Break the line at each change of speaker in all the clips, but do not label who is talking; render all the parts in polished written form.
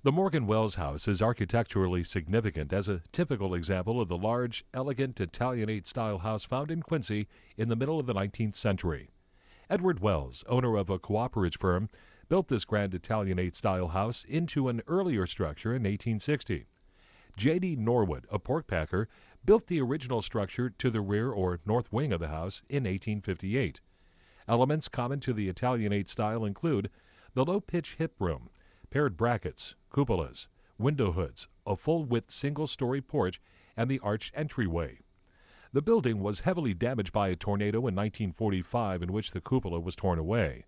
The Morgan Wells House is architecturally significant as a typical example of the large, elegant Italianate-style house found in Quincy in the middle of the 19th century. Edward Wells, owner of a cooperage firm, built this grand Italianate-style house into an earlier structure in 1860. J.D. Norwood, a pork packer, built the original structure to the rear or north wing of the house in 1858. Elements common to the Italianate style include the low-pitch hip room, paired brackets, cupolas, window hoods, a full-width single-story porch, and the arched entryway. The building was heavily damaged by a tornado in 1945 in which the cupola was torn away.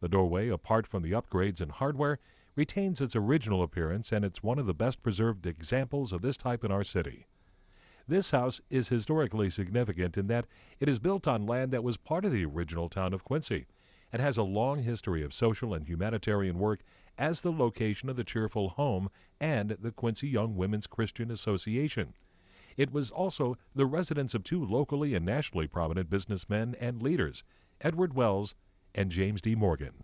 The doorway, apart from the upgrades and hardware, retains its original appearance, and it's one of the best-preserved examples of this type in our city. This house is historically significant in that it is built on land that was part of the original town of Quincy and has a long history of social and humanitarian work as the location of the Cheerful Home and the Quincy Young Women's Christian Association. It was also the residence of two locally and nationally prominent businessmen and leaders, Edward Wells and James D. Morgan.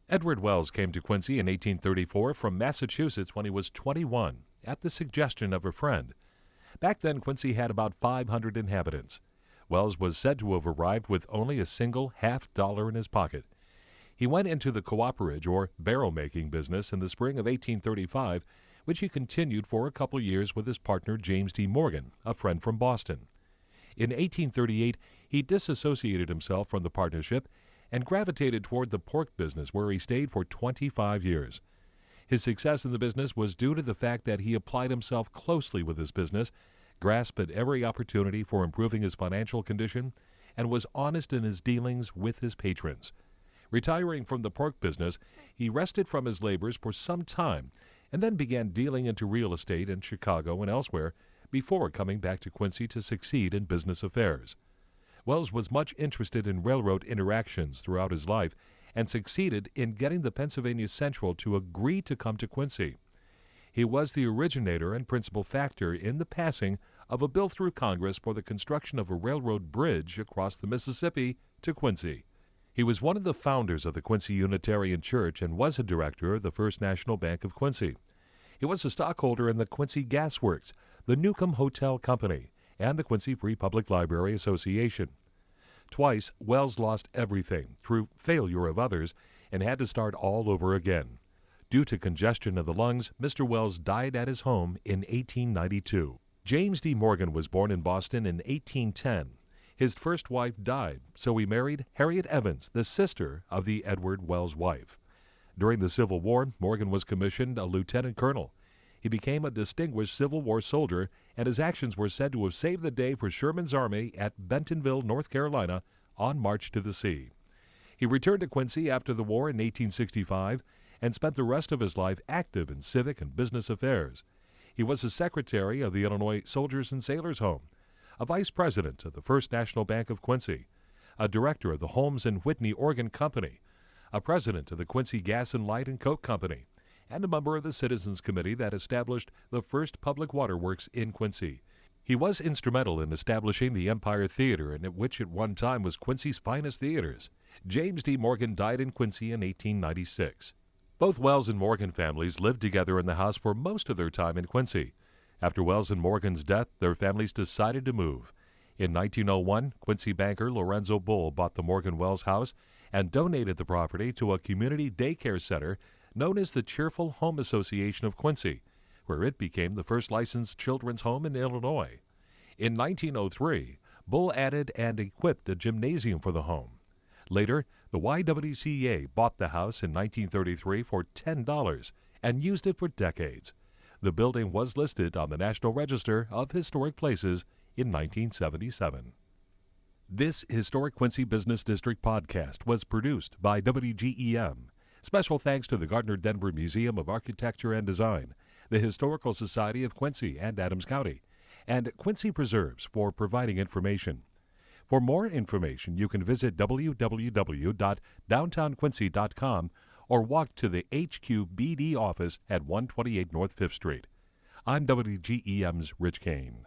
Edward Wells came to Quincy in 1834 from Massachusetts when he was 21, at the suggestion of a friend. Back then, Quincy had about 500 inhabitants. Wells was said to have arrived with only a single $50 in his pocket. He went into the cooperage or barrel-making business in the spring of 1835, which he continued for a couple years with his partner James D. Morgan, a friend from Boston. In 1838, he disassociated himself from the partnership and gravitated toward the pork business, where he stayed for 25 years. His success in the business was due to the fact that he applied himself closely with his business, grasped at every opportunity for improving his financial condition, and was honest in his dealings with his patrons. Retiring from the pork business, he rested from his labors for some time and then began dealing into real estate in Chicago and elsewhere before coming back to Quincy to succeed in business affairs. Wells was much interested in railroad interactions throughout his life and succeeded in getting the Pennsylvania Central to agree to come to Quincy. He was the originator and principal factor in the passing of a bill through Congress for the construction of a railroad bridge across the Mississippi to Quincy. He was one of the founders of the Quincy Unitarian Church and was a director of the First National Bank of Quincy. He was a stockholder in the Quincy Gas Works, the Newcomb Hotel Company, and the Quincy Free Public Library Association. Twice, Wells lost everything through failure of others and had to start all over again. Due to congestion of the lungs, Mr. Wells died at his home in 1892. James D. Morgan was born in Boston in 1810. His first wife died, so he married Harriet Evans, the sister of the Edward Wells wife. During the Civil War, Morgan was commissioned a lieutenant colonel. He became a distinguished Civil War soldier, and his actions were said to have saved the day for Sherman's army at Bentonville, North Carolina, on march to the sea. He returned to Quincy after the war in 1865 and spent the rest of his life active in civic and business affairs. He was a secretary of the Illinois Soldiers and Sailors Home, a vice president of the First National Bank of Quincy, a director of the Holmes and Whitney Organ Company, a president of the Quincy Gas and Light and Coke Company, and a member of the Citizens Committee that established the first public waterworks in Quincy. He was instrumental in establishing the Empire Theater, and which at one time was Quincy's finest theaters. James D. Morgan died in Quincy in 1896. Both Wells and Morgan families lived together in the house for most of their time in Quincy. After Wells and Morgan's death, their families decided to move. In 1901, Quincy banker Lorenzo Bull bought the Morgan Wells house and donated the property to a community daycare center known as the Cheerful Home Association of Quincy, where it became the first licensed children's home in Illinois. In 1903, Bull added and equipped a gymnasium for the home. Later, the YWCA bought the house in 1933 for $10 and used it for decades. The building was listed on the National Register of Historic Places in 1977. This Historic Quincy Business District podcast was produced by WGEM. Special thanks to the Gardner-Denver Museum of Architecture and Design, the Historical Society of Quincy and Adams County, and Quincy Preserves for providing information. For more information, you can visit www.downtownquincy.com or walk to the HQBD office at 128 North 5th Street. I'm WGEM's Rich Kane.